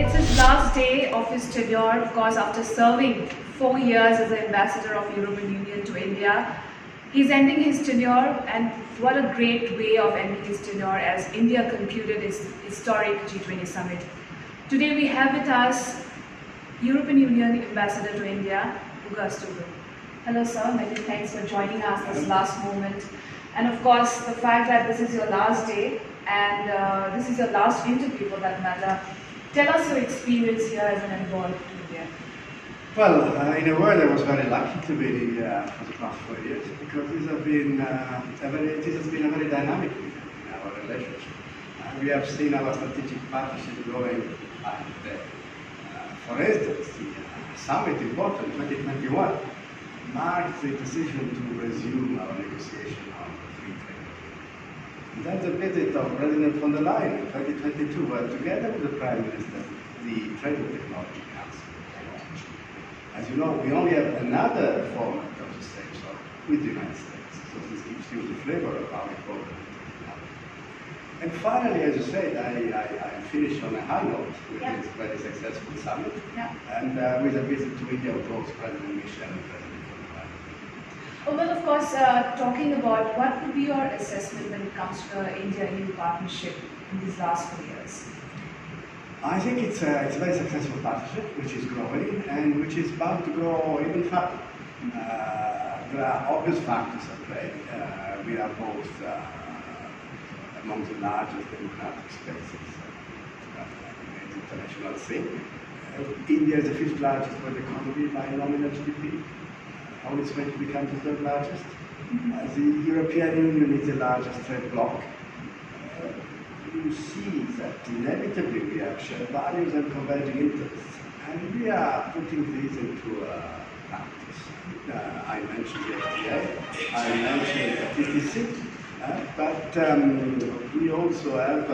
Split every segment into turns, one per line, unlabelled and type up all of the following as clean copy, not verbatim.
It's his last day of his tenure, of course, after serving 4 years as the ambassador of European Union to India. He's ending his tenure, and what a great way of ending his tenure as India concluded its historic G20 summit. Today we have with us European Union Ambassador to India, Ugo Astuto. Hello sir, many thanks for joining us this last moment. And of course, the fact that this is your last day and this is your last interview for that matter. Tell us your experience here as an envoy to India.
Well, in a word, I was very lucky to be in India for the past 4 years because this has been a very dynamic period in our relationship. We have seen our strategic partnership growing by the day. For instance, the summit in Portland 2021 marked the decision to resume our negotiation on the free trade agreement. Then the visit of President von der Leyen in 2022, where together with the Prime Minister, the Trade and Technology Council launched. As you know, we only have another format of the same sort with the United States, so this gives you the flavor of how important it is now. And finally, as you said, I finished on a high note with this very successful summit, and with a visit to India of both President Michel and President.
Well, of course, talking about what would be your assessment when it comes to the India-EU partnership in these last 4 years?
I think it's a very successful partnership, which is growing and which is bound to grow even further. There are obvious factors at play. We are both among the largest democratic spaces in the international scene. India is the 5th largest world economy by nominal GDP. Only it's going to become the 3rd largest. The European Union is the largest trade bloc. You see that inevitably we have shared values and converging interests, and we are putting these into practice. I mentioned the FTA, I mentioned the TTC, but we also have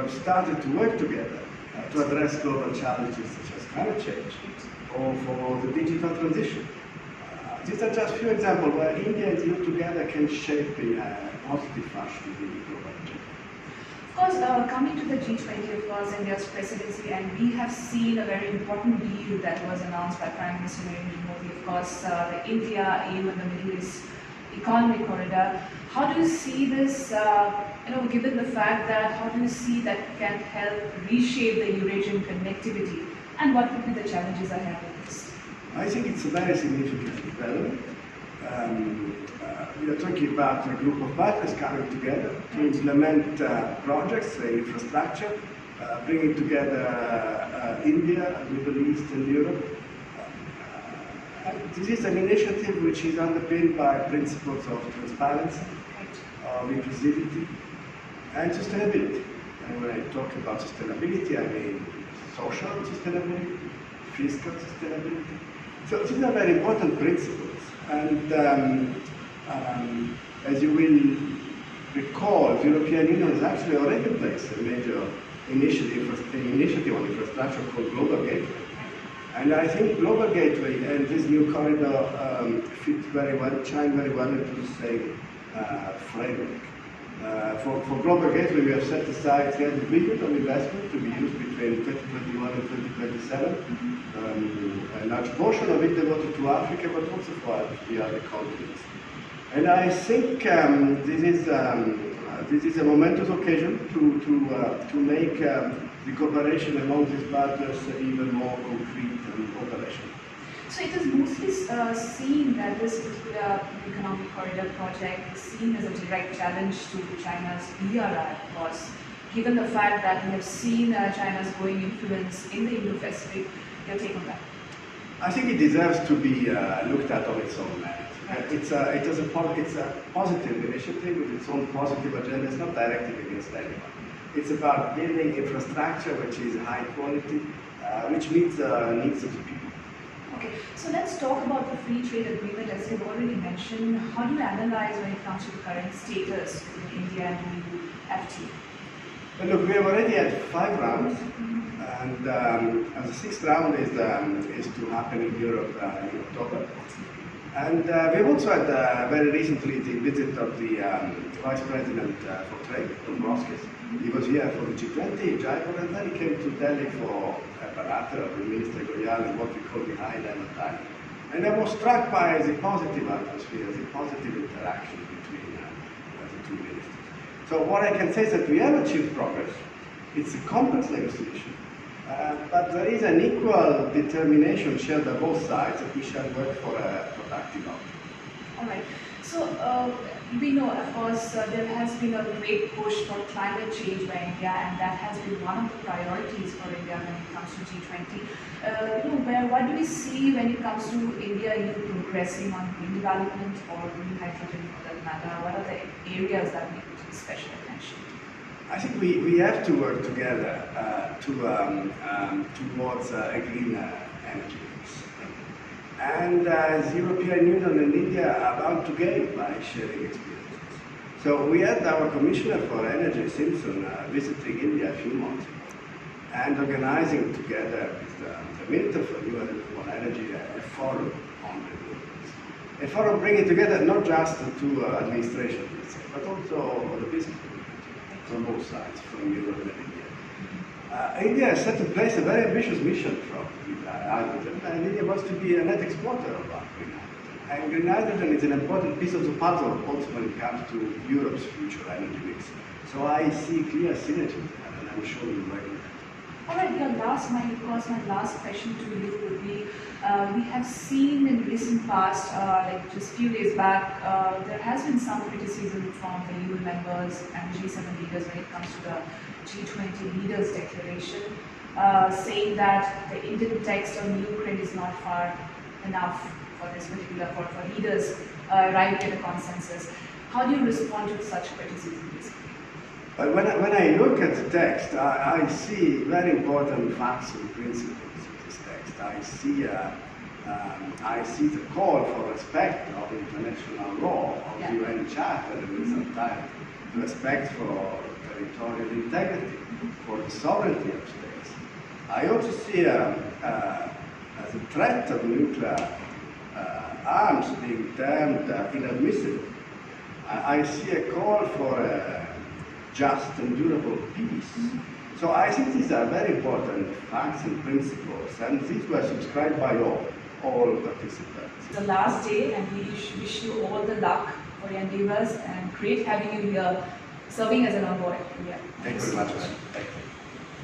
started to work together to address global challenges such as climate change or for the digital transition. These are just few examples where India and the EU together can shape in a positive fashion the global agenda.
Of course, coming to the G20, of course, India's presidency, and we have seen a very important deal that was announced by Prime Minister Narendra Modi, of course, the India, EU and the Middle East Economic Corridor. How do you see this, given the fact that, how do you see that can help reshape the Eurasian connectivity, and what would be the challenges ahead of this?
I think it's a very significant development. We are talking about a group of partners coming together to implement projects in infrastructure, bringing together India, Middle East and Europe. This is an initiative which is underpinned by principles of transparency, of inclusivity and sustainability. And when I talk about sustainability, I mean social sustainability, fiscal sustainability. So these are very important principles, and as you will recall, the European Union has actually already placed a major initiative on infrastructure called Global Gateway. And I think Global Gateway and this new corridor fit very well, shine very well into the same framework. For Global Gateway, we have set aside 300 billion of investment to be used between 2021 and 2027. A large portion of it devoted to Africa, but also for the other continents. And I think this is a momentous occasion to make the cooperation among these partners even more concrete and operational.
So it is mostly seen that this particular economic corridor project is seen as a direct challenge to China's BRI, of course, given the fact that we have seen China's growing influence in the Indo-Pacific. Your take on that?
I think it deserves to be looked at on its own merit. Right. It's a positive initiative with its own positive agenda. It's not directed against anyone. It's about building infrastructure which is high quality, which meets the needs of the people.
Okay, so let's talk about the free trade agreement. As you've already mentioned, how do you analyze when it comes to the current status between India and the EU FTA?
Well, look, we have already had 5 rounds, and the 6th round is to happen in Europe in October. And we've also had very recently the visit of the Vice President for Trade, Dombrovskis. He was here for the G20, Jaipur, and then he came to Delhi for Bharat with Minister Goyal and what we call the high-level dialogue. And I was struck by the positive atmosphere, the positive interaction between the two ministers. So what I can say is that we have achieved progress. It's a complex negotiation. But there is an equal determination shared by both sides that we shall work for a productive outcome.
All right. So we know, of course, there has been a great push for climate change by India, and that has been one of the priorities for India when it comes to G20. What do we see when it comes to India progressing on green development or green hydrogen for that matter? What are the areas that need special attention?
I think we have to work together towards a green energy mix. And the European Union and India are bound to gain by sharing experiences. So we had our Commissioner for Energy, Simpson, visiting India a few months ago and organizing together with the Minister for New and Renewable Energy a forum on renewables. A forum bringing together not just the two administrations, but also the business from both sides, from Europe and India. India has set in place a very ambitious mission from green hydrogen, and India wants to be a net exporter of green hydrogen. And green hydrogen is an important piece of the puzzle also when it comes to Europe's future energy mix. So I see clear synergy there, and I'm sure we'll work with that.
All right, my last question to you would be, we have seen in recent past, like just a few days back, there has been some criticism from the EU members and G7 leaders when it comes to the G20 leaders declaration, saying that the Indian text on Ukraine is not far enough for this particular, for leaders arriving at a consensus. How do you respond to such criticism?
But when I look at the text, I see very important facts and principles in this text. I see the call for respect of international law, of the UN Charter and its entirety, respect for territorial integrity, for the sovereignty of states. I also see as a threat of nuclear arms being termed inadmissible. I see a call for just and durable peace. So I think these are very important facts and principles, and these were subscribed by all participants.
The last day, and we wish you all the luck for your endeavors, and great having you here, serving as an envoy.
Thank you very much.